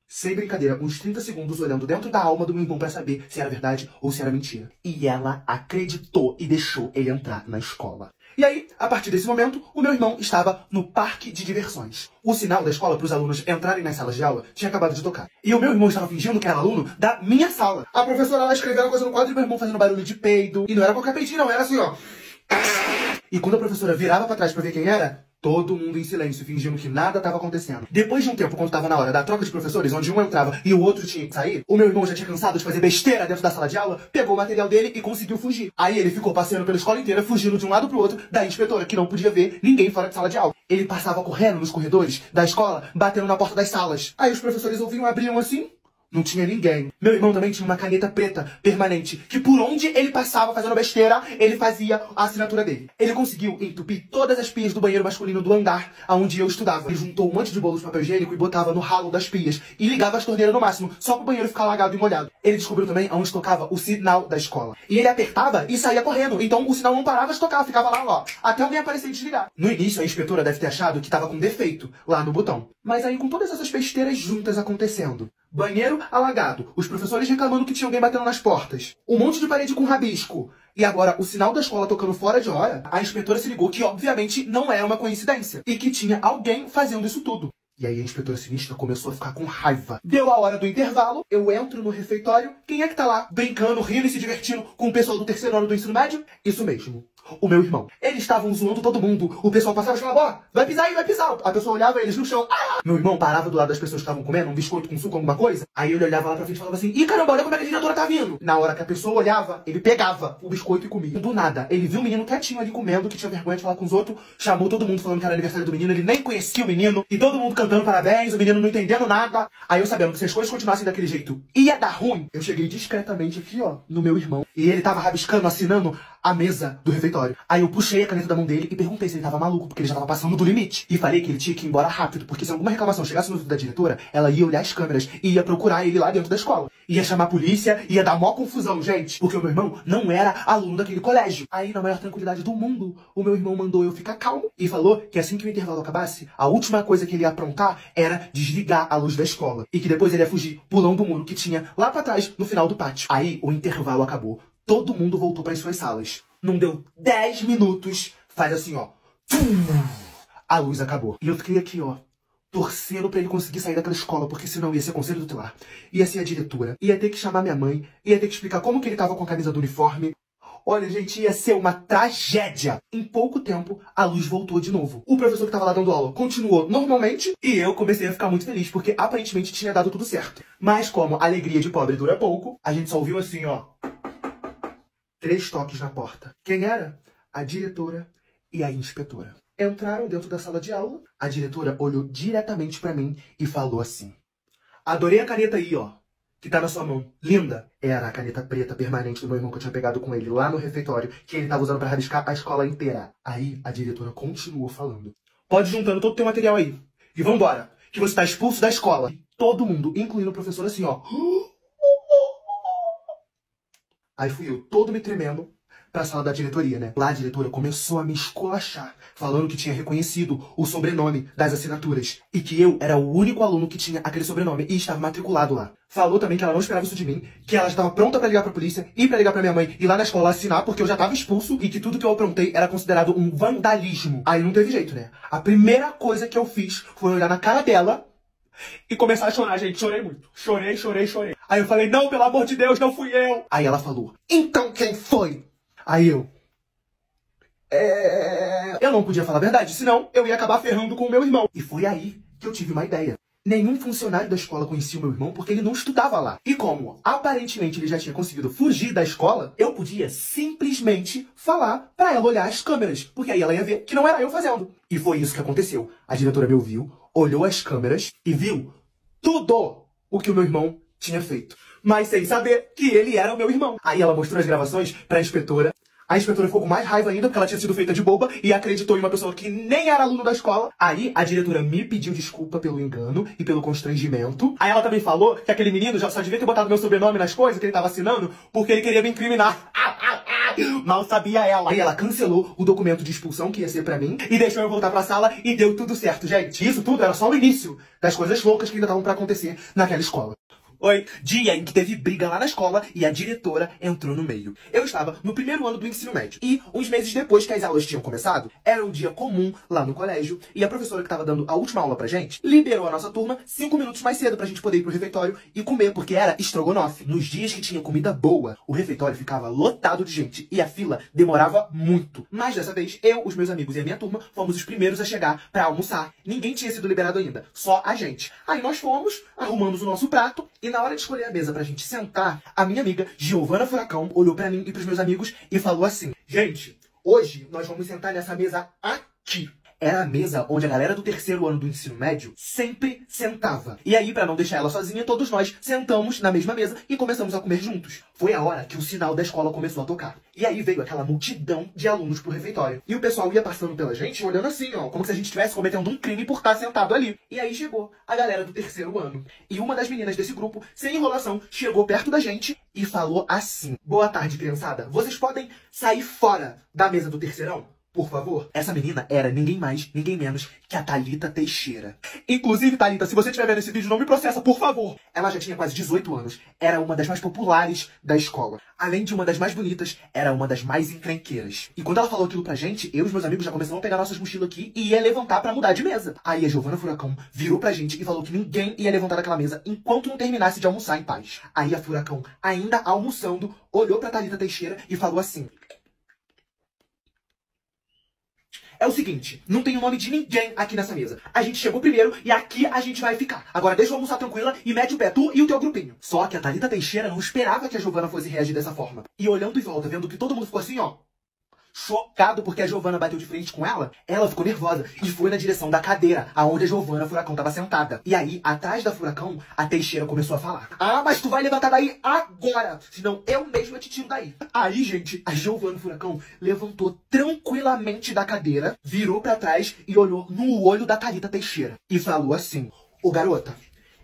sem brincadeira, uns 30 segundos olhando dentro da alma do meu irmão pra saber se era verdade ou se era mentira. E ela acreditou e deixou ele entrar na escola. E aí, a partir desse momento, o meu irmão estava no parque de diversões. O sinal da escola para os alunos entrarem nas salas de aula tinha acabado de tocar. E o meu irmão estava fingindo que era aluno da minha sala. A professora lá escreveu uma coisa no quadro e meu irmão fazendo barulho de peido. E não era qualquer peidinho, não, era assim, ó. E quando a professora virava pra trás pra ver quem era, todo mundo em silêncio, fingindo que nada estava acontecendo. Depois de um tempo, quando estava na hora da troca de professores, onde um entrava e o outro tinha que sair, o meu irmão já tinha cansado de fazer besteira dentro da sala de aula, pegou o material dele e conseguiu fugir. Aí ele ficou passeando pela escola inteira, fugindo de um lado pro outro da inspetora, que não podia ver ninguém fora de sala de aula. Ele passava correndo nos corredores da escola, batendo na porta das salas. Aí os professores ouviam, abriam assim, não tinha ninguém. Meu irmão também tinha uma caneta preta, permanente, que por onde ele passava fazendo besteira, ele fazia a assinatura dele. Ele conseguiu entupir todas as pias do banheiro masculino do andar onde eu estudava. Ele juntou um monte de bolos de papel higiênico e botava no ralo das pias. E ligava as torneiras no máximo, só pro banheiro ficar alagado e molhado. Ele descobriu também aonde tocava o sinal da escola. E ele apertava e saía correndo. Então o sinal não parava de tocar, ficava lá, ó, até alguém aparecer e desligar. No início, a inspetora deve ter achado que tava com defeito lá no botão. Mas aí, com todas essas besteiras juntas acontecendo, banheiro alagado, os professores reclamando que tinha alguém batendo nas portas, um monte de parede com rabisco, e agora o sinal da escola tocando fora de hora, a inspetora se ligou que obviamente não era uma coincidência, e que tinha alguém fazendo isso tudo. E aí a inspetora sinistra começou a ficar com raiva. Deu a hora do intervalo, eu entro no refeitório, quem é que tá lá brincando, rindo e se divertindo com o pessoal do 3º ano do ensino médio? Isso mesmo. O meu irmão. Eles estavam zoando todo mundo. O pessoal passava e falava, ó, vai pisar aí, vai pisar. A pessoa olhava eles no chão. Ah! Meu irmão parava do lado das pessoas que estavam comendo um biscoito com suco, alguma coisa. Aí ele olhava lá pra frente e falava assim, ih, caramba, olha como é que a diretora tá vindo. Na hora que a pessoa olhava, ele pegava o biscoito e comia. Do nada, ele viu o menino quietinho ali comendo, que tinha vergonha de falar com os outros, chamou todo mundo falando que era aniversário do menino, ele nem conhecia o menino, e todo mundo cantando parabéns, o menino não entendendo nada. Aí eu sabendo que se as coisas continuassem daquele jeito, ia dar ruim, eu cheguei discretamente aqui, ó, no meu irmão. E ele tava rabiscando, assinando a mesa do refeitório. Aí eu puxei a caneta da mão dele e perguntei se ele tava maluco, porque ele já tava passando do limite. E falei que ele tinha que ir embora rápido, porque se alguma reclamação chegasse no ouvido da diretora, ela ia olhar as câmeras e ia procurar ele lá dentro da escola. Ia chamar a polícia, ia dar mó confusão, gente, porque o meu irmão não era aluno daquele colégio. Aí, na maior tranquilidade do mundo, o meu irmão mandou eu ficar calmo e falou que assim que o intervalo acabasse, a última coisa que ele ia aprontar era desligar a luz da escola. E que depois ele ia fugir pulando o muro que tinha lá pra trás, no final do pátio. Aí, o intervalo acabou. Todo mundo voltou para as suas salas. Não deu 10 minutos, faz assim, ó. A luz acabou. E eu fiquei aqui, ó, torcendo pra ele conseguir sair daquela escola, porque senão ia ser conselho tutelar, ia ser a diretora, ia ter que chamar minha mãe, ia ter que explicar como que ele tava com a camisa do uniforme. Olha, gente, ia ser uma tragédia. Em pouco tempo, a luz voltou de novo. O professor que tava lá dando aula continuou normalmente e eu comecei a ficar muito feliz, porque aparentemente tinha dado tudo certo. Mas como a alegria de pobre dura pouco, a gente só ouviu assim, ó, 3 toques na porta. Quem era? A diretora e a inspetora. Entraram dentro da sala de aula, a diretora olhou diretamente pra mim e falou assim: adorei a caneta aí, ó, que tá na sua mão. Linda. Era a caneta preta permanente do meu irmão que eu tinha pegado com ele lá no refeitório, que ele tava usando pra rabiscar a escola inteira. Aí a diretora continuou falando: pode ir juntando todo o teu material aí. E vambora, que você tá expulso da escola. E todo mundo, incluindo o professor, assim, ó. Aí fui eu, todo me tremendo, pra sala da diretoria, né? Lá a diretora começou a me esculachar, falando que tinha reconhecido o sobrenome das assinaturas e que eu era o único aluno que tinha aquele sobrenome e estava matriculado lá. Falou também que ela não esperava isso de mim, que ela estava pronta pra ligar pra polícia e pra ligar pra minha mãe ir lá na escola assinar porque eu já tava expulso e que tudo que eu aprontei era considerado um vandalismo. Aí não teve jeito, né? A primeira coisa que eu fiz foi olhar na cara dela e começar a chorar, gente. Chorei muito. Chorei. Aí eu falei: não, pelo amor de Deus, não fui eu. Aí ela falou: então quem foi? Aí eu não podia falar a verdade, senão eu ia acabar ferrando com o meu irmão. E foi aí que eu tive uma ideia. Nenhum funcionário da escola conhecia o meu irmão porque ele não estudava lá. E como aparentemente ele já tinha conseguido fugir da escola, eu podia simplesmente falar pra ela olhar as câmeras, porque aí ela ia ver que não era eu fazendo. E foi isso que aconteceu. A diretora me ouviu, olhou as câmeras e viu tudo o que o meu irmão tinha feito, mas sem saber que ele era o meu irmão. Aí ela mostrou as gravações pra inspetora. A inspetora ficou com mais raiva ainda porque ela tinha sido feita de boba e acreditou em uma pessoa que nem era aluno da escola. Aí a diretora me pediu desculpa pelo engano e pelo constrangimento. Aí ela também falou que aquele menino já só devia ter botado meu sobrenome nas coisas que ele tava assinando porque ele queria me incriminar. Mal sabia ela. Aí ela cancelou o documento de expulsão que ia ser pra mim e deixou eu voltar pra sala e deu tudo certo, gente. Isso tudo era só o início das coisas loucas que ainda estavam pra acontecer naquela escola. Oi, dia em que teve briga lá na escola e a diretora entrou no meio. Eu estava no primeiro ano do ensino médio e, uns meses depois que as aulas tinham começado, era um dia comum lá no colégio e a professora que estava dando a última aula pra gente liberou a nossa turma 5 minutos mais cedo pra gente poder ir pro refeitório e comer, porque era estrogonofe. Nos dias que tinha comida boa, o refeitório ficava lotado de gente e a fila demorava muito. Mas dessa vez, eu, os meus amigos e a minha turma fomos os primeiros a chegar pra almoçar. Ninguém tinha sido liberado ainda, só a gente. Aí nós fomos, arrumamos o nosso prato e na hora de escolher a mesa pra gente sentar, a minha amiga Giovana Furacão olhou pra mim e pros meus amigos e falou assim: gente, hoje nós vamos sentar nessa mesa aqui. Era a mesa onde a galera do terceiro ano do ensino médio sempre sentava. E aí, pra não deixar ela sozinha, todos nós sentamos na mesma mesa e começamos a comer juntos. Foi a hora que o sinal da escola começou a tocar. E aí veio aquela multidão de alunos pro refeitório. E o pessoal ia passando pela gente, olhando assim, ó, como se a gente estivesse cometendo um crime por estar sentado ali. E aí chegou a galera do terceiro ano. E uma das meninas desse grupo, sem enrolação, chegou perto da gente e falou assim: boa tarde, criançada. Vocês podem sair fora da mesa do terceirão? Por favor. Essa menina era ninguém mais, ninguém menos que a Thalita Teixeira. Inclusive, Thalita, se você estiver vendo esse vídeo, não me processa, por favor. Ela já tinha quase 18 anos, era uma das mais populares da escola. Além de uma das mais bonitas, era uma das mais encrenqueiras. E quando ela falou aquilo pra gente, eu e os meus amigos já começamos a pegar nossas mochilas aqui e ia levantar pra mudar de mesa. Aí a Giovana Furacão virou pra gente e falou que ninguém ia levantar daquela mesa enquanto não terminasse de almoçar em paz. Aí a Furacão, ainda almoçando, olhou pra Thalita Teixeira e falou assim: é o seguinte, não tem o nome de ninguém aqui nessa mesa. A gente chegou primeiro e aqui a gente vai ficar. Agora deixa eu almoçar tranquila e mete o pé, tu e o teu grupinho. Só que a Thalita Teixeira não esperava que a Giovana fosse reagir dessa forma. E olhando em volta, vendo que todo mundo ficou assim, ó, chocado porque a Giovana bateu de frente com ela, ela ficou nervosa e foi na direção da cadeira aonde a Giovana Furacão estava sentada. E aí, atrás da Furacão, a Teixeira começou a falar: ah, mas tu vai levantar daí agora, senão eu mesma te tiro daí. Aí, gente, a Giovana Furacão levantou tranquilamente da cadeira, virou pra trás e olhou no olho da Thalita Teixeira e falou assim: ô garota,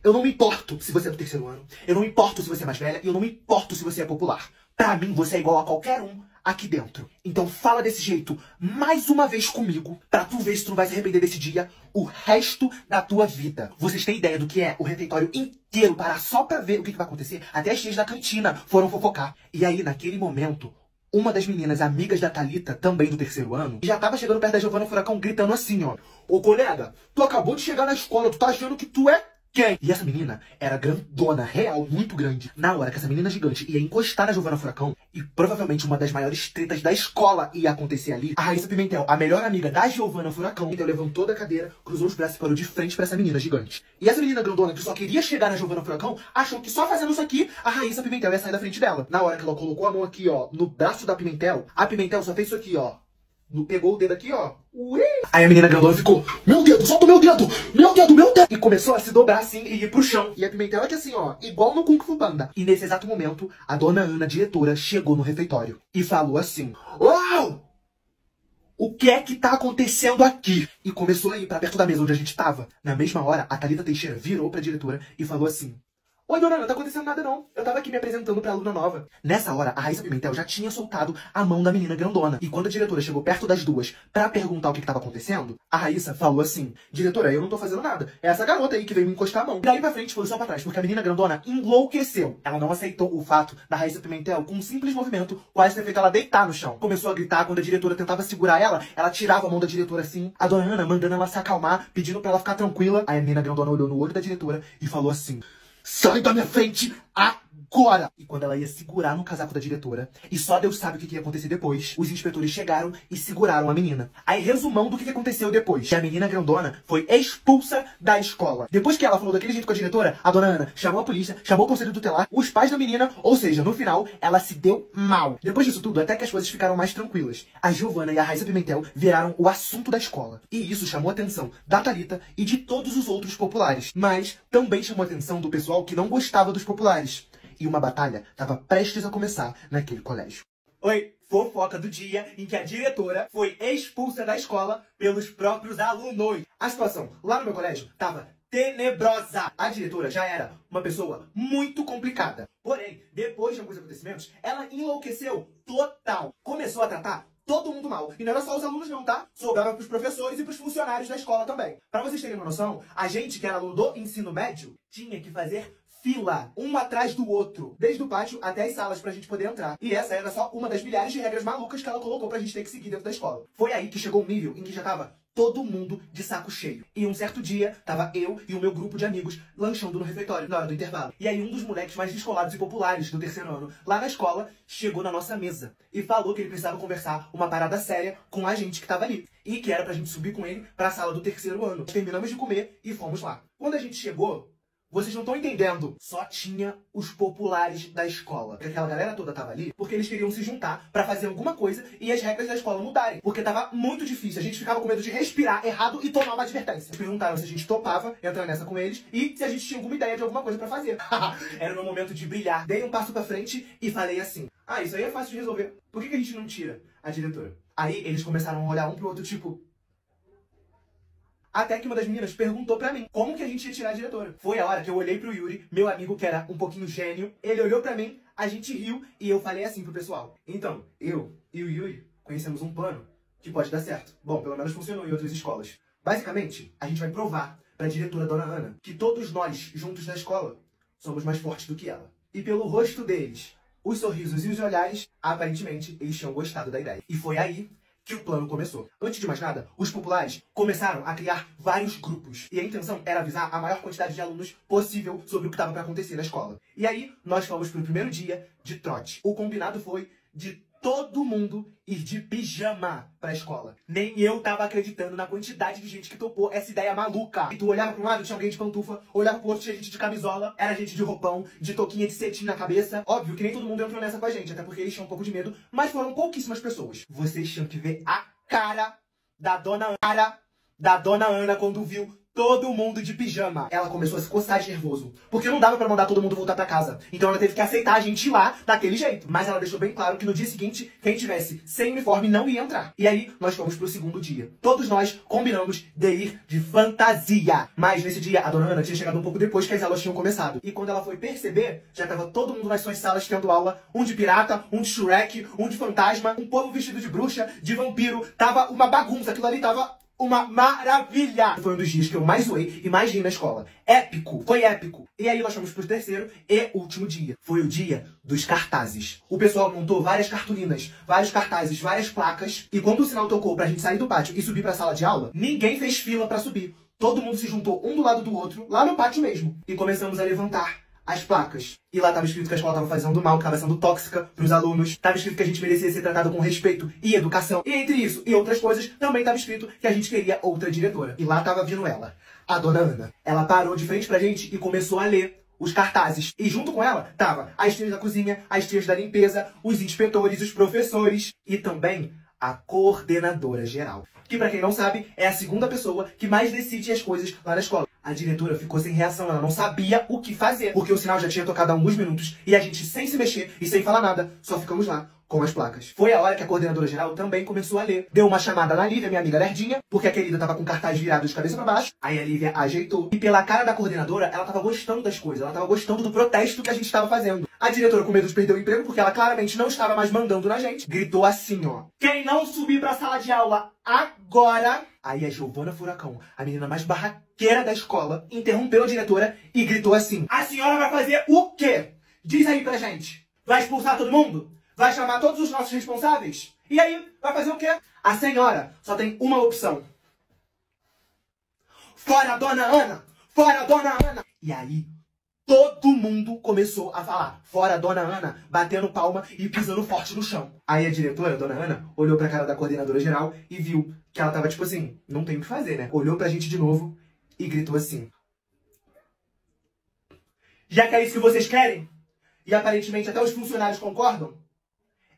eu não me importo se você é do terceiro ano, eu não me importo se você é mais velha e eu não me importo se você é popular. Pra mim, você é igual a qualquer um aqui dentro. Então fala desse jeito mais uma vez comigo, pra tu ver se tu não vai se arrepender desse dia o resto da tua vida. Vocês têm ideia do que é o refeitório inteiro parar só pra ver o que vai acontecer? Até as tias da cantina foram fofocar. E aí, naquele momento, Uma das meninas amigas da Thalita, também do terceiro ano, já tava chegando perto da Giovanna Furacão gritando assim, ó. Ô colega, tu acabou de chegar na escola, tu tá achando que tu é quem? E essa menina era grandona, real, muito grande. Na hora que essa menina gigante ia encostar na Giovanna Furacão, e provavelmente uma das maiores tretas da escola ia acontecer ali, a Raíssa Pimentel, a melhor amiga da Giovanna Furacão, então levantou da cadeira, cruzou os braços e parou de frente pra essa menina gigante. E essa menina grandona, que só queria chegar na Giovanna Furacão, achou que só fazendo isso aqui, a Raíssa Pimentel ia sair da frente dela. Na hora que ela colocou a mão aqui, ó, no braço da Pimentel, a Pimentel só fez isso aqui, ó. Pegou o dedo aqui, ó. Ui. Aí a menina grandona ficou, meu dedo, solta o meu dedo! Meu dedo, meu dedo! E começou a se dobrar assim e ir pro chão. E a Pimentel é que assim, ó, igual no Kung Fu Panda. E nesse exato momento, a dona Ana, diretora, chegou no refeitório. E falou assim, uau! O que é que tá acontecendo aqui? E começou a ir pra perto da mesa onde a gente tava. Na mesma hora, a Thalita Teixeira virou pra diretora e falou assim, oi, dona Ana, não tá acontecendo nada não. Eu tava aqui me apresentando pra aluna nova. Nessa hora, a Raíssa Pimentel já tinha soltado a mão da menina grandona. E quando a diretora chegou perto das duas pra perguntar o que tava acontecendo, a Raíssa falou assim, diretora, eu não tô fazendo nada. É essa garota aí que veio me encostar a mão. E daí pra frente foi só pra trás, porque a menina grandona enlouqueceu. Ela não aceitou o fato da Raíssa Pimentel, com um simples movimento, quase ter feito ela deitar no chão. Começou a gritar quando a diretora tentava segurar ela tirava a mão da diretora assim. A dona Ana mandando ela se acalmar, pedindo pra ela ficar tranquila. Aí a menina grandona olhou no olho da diretora e falou assim, sai da minha frente agora! E quando ela ia segurar no casaco da diretora, e só Deus sabe o que ia acontecer depois, os inspetores chegaram e seguraram a menina. Aí, resumão do que aconteceu depois. Que a menina grandona foi expulsa da escola. Depois que ela falou daquele jeito com a diretora, a dona Ana chamou a polícia, chamou o conselho tutelar, os pais da menina, ou seja, no final, ela se deu mal. Depois disso tudo, até que as coisas ficaram mais tranquilas. A Giovanna e a Raíssa Pimentel viraram o assunto da escola. E isso chamou a atenção da Thalita e de todos os outros populares. Mas também chamou a atenção do pessoal que não gostava dos populares. E uma batalha estava prestes a começar naquele colégio. Oi, fofoca do dia em que a diretora foi expulsa da escola pelos próprios alunos. A situação lá no meu colégio estava tenebrosa. A diretora já era uma pessoa muito complicada. Porém, depois de alguns acontecimentos, ela enlouqueceu total. Começou a tratar todo mundo mal. E não era só os alunos não, tá? Sobrava pros professores e pros funcionários da escola também. Pra vocês terem uma noção, a gente que era aluno do ensino médio tinha que fazer fila, um atrás do outro, desde o pátio até as salas pra gente poder entrar. E essa era só uma das milhares de regras malucas que ela colocou pra gente ter que seguir dentro da escola. Foi aí que chegou um nível em que já tava todo mundo de saco cheio. E um certo dia, tava eu e o meu grupo de amigos lanchando no refeitório, na hora do intervalo. E aí um dos moleques mais descolados e populares do terceiro ano, lá na escola, chegou na nossa mesa e falou que ele precisava conversar uma parada séria com a gente que tava ali. E que era pra gente subir com ele pra sala do terceiro ano. Terminamos de comer e fomos lá. Quando a gente chegou, vocês não estão entendendo. Só tinha os populares da escola. Aquela galera toda tava ali porque eles queriam se juntar pra fazer alguma coisa e as regras da escola mudarem. Porque tava muito difícil. A gente ficava com medo de respirar errado e tomar uma advertência. Perguntaram se a gente topava entrar nessa com eles e se a gente tinha alguma ideia de alguma coisa pra fazer. Era o meu momento de brilhar. Dei um passo pra frente e falei assim, isso aí é fácil de resolver. Por que a gente não tira a diretora? Aí eles começaram a olhar um pro outro tipo... Até que uma das meninas perguntou pra mim como que a gente ia tirar a diretora. Foi a hora que eu olhei pro Yuri, meu amigo que era um pouquinho gênio. Ele olhou pra mim, a gente riu e eu falei assim pro pessoal. Então, eu e o Yuri conhecemos um plano que pode dar certo. Bom, pelo menos funcionou em outras escolas. Basicamente, a gente vai provar pra diretora Dona Ana que todos nós, juntos na escola, somos mais fortes do que ela. E pelo rosto deles, os sorrisos e os olhares, aparentemente, eles tinham gostado da ideia. E foi aí que o plano começou. Antes de mais nada, os populares começaram a criar vários grupos. E a intenção era avisar a maior quantidade de alunos possível sobre o que estava para acontecer na escola. E aí, nós fomos pro primeiro dia de trote. O combinado foi de todo mundo ir de pijama pra escola. Nem eu tava acreditando na quantidade de gente que topou essa ideia maluca. E tu olhava pra um lado, tinha alguém de pantufa, olhava pro outro, tinha gente de camisola, era gente de roupão, de touquinha de cetim na cabeça. Óbvio que nem todo mundo entrou nessa com a gente, até porque eles tinham um pouco de medo, mas foram pouquíssimas pessoas. Vocês tinham que ver a cara da dona Ana quando viu todo mundo de pijama. Ela começou a se coçar de nervoso, porque não dava pra mandar todo mundo voltar pra casa. Então ela teve que aceitar a gente ir lá daquele jeito. Mas ela deixou bem claro que no dia seguinte, quem tivesse sem uniforme não ia entrar. E aí, nós fomos pro segundo dia. Todos nós combinamos de ir de fantasia. Mas nesse dia, a dona Ana tinha chegado um pouco depois que as aulas tinham começado. E quando ela foi perceber, já tava todo mundo nas suas salas tendo aula. Um de pirata, um de Shrek, um de fantasma, um povo vestido de bruxa, de vampiro. Tava uma bagunça, aquilo ali tava uma maravilha! Foi um dos dias que eu mais zoei e mais ri na escola. Épico! Foi épico! E aí nós fomos pro terceiro e último dia. Foi o dia dos cartazes. O pessoal montou várias cartolinas, vários cartazes, várias placas. E quando o sinal tocou pra gente sair do pátio e subir pra sala de aula, ninguém fez fila pra subir. Todo mundo se juntou um do lado do outro, lá no pátio mesmo. E começamos a levantar as placas. E lá tava escrito que a escola tava fazendo mal, que tava sendo tóxica pros alunos. Tava escrito que a gente merecia ser tratado com respeito e educação. E entre isso e outras coisas, também tava escrito que a gente queria outra diretora. E lá tava vindo ela, a dona Ana. Ela parou de frente pra gente e começou a ler os cartazes. E junto com ela, tava as tias da cozinha, as tias da limpeza, os inspetores, os professores e também a coordenadora geral. Que, pra quem não sabe, é a segunda pessoa que mais decide as coisas lá na escola. A diretora ficou sem reação, ela não sabia o que fazer. Porque o sinal já tinha tocado há alguns minutos e a gente, sem se mexer e sem falar nada, só ficamos lá com as placas. Foi a hora que a coordenadora geral também começou a ler. Deu uma chamada na Lívia, minha amiga lerdinha, porque a querida tava com o cartaz virado de cabeça pra baixo. Aí a Lívia ajeitou. E pela cara da coordenadora, ela tava gostando das coisas. Ela tava gostando do protesto que a gente tava fazendo. A diretora, com medo de perder o emprego, porque ela claramente não estava mais mandando na gente, gritou assim, ó: quem não subir pra sala de aula agora... Aí a Giovana Furacão, a menina mais barraqueira da escola, interrompeu a diretora e gritou assim: a senhora vai fazer o quê? Diz aí pra gente. Vai expulsar todo mundo? Vai chamar todos os nossos responsáveis? E aí, vai fazer o quê? A senhora só tem uma opção. Fora, dona Ana! Fora, dona Ana! E aí, todo mundo começou a falar: fora, dona Ana, batendo palma e pisando forte no chão. Aí a diretora, dona Ana, olhou pra cara da coordenadora geral e viu que ela tava tipo assim, não tem o que fazer, né? Olhou pra gente de novo e gritou assim: já que é isso que vocês querem, e aparentemente até os funcionários concordam,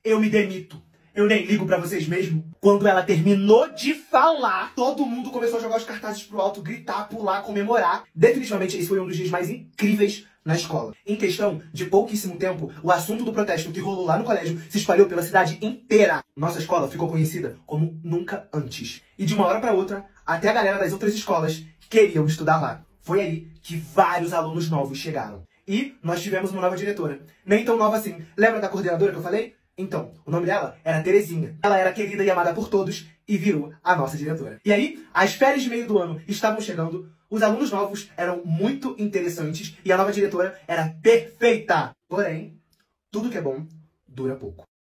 eu me demito. Eu nem ligo pra vocês mesmo. Quando ela terminou de falar, todo mundo começou a jogar os cartazes pro alto, gritar, pular, comemorar. Definitivamente esse foi um dos dias mais incríveis na escola. Em questão de pouquíssimo tempo, o assunto do protesto que rolou lá no colégio se espalhou pela cidade inteira. Nossa escola ficou conhecida como nunca antes. E de uma hora pra outra, até a galera das outras escolas queriam estudar lá. Foi aí que vários alunos novos chegaram. E nós tivemos uma nova diretora. Nem tão nova assim. Lembra da coordenadora que eu falei? Então, o nome dela era Terezinha. Ela era querida e amada por todos e virou a nossa diretora. E aí, as férias de meio do ano estavam chegando, os alunos novos eram muito interessantes e a nova diretora era perfeita. Porém, tudo que é bom dura pouco.